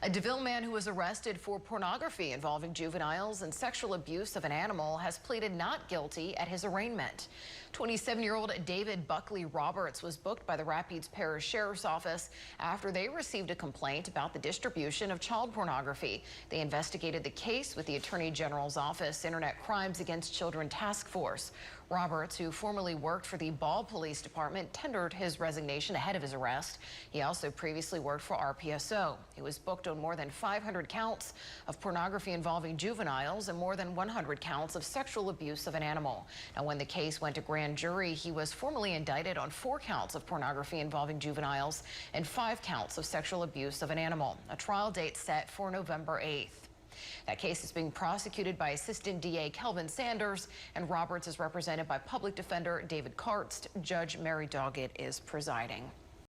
A Deville man who was arrested for pornography involving juveniles and sexual abuse of an animal has pleaded not guilty at his arraignment. 27-year-old David Buckley Roberts was booked by the Rapides Parish Sheriff's Office after they received a complaint about the distribution of child pornography. They investigated the case with the Attorney General's Office Internet Crimes Against Children Task Force. Roberts, who formerly worked for the Ball Police Department, tendered his resignation ahead of his arrest. He also previously worked for RPSO. He was booked on more than 500 counts of pornography involving juveniles and more than 100 counts of sexual abuse of an animal. Now, when the case went to grand jury, he was formally indicted on 4 counts of pornography involving juveniles and 5 counts of sexual abuse of an animal. A trial date set for November 8th. That case is being prosecuted by Assistant DA Kelvin Sanders, and Roberts is represented by Public Defender David Karst. Judge Mary Doggett is presiding.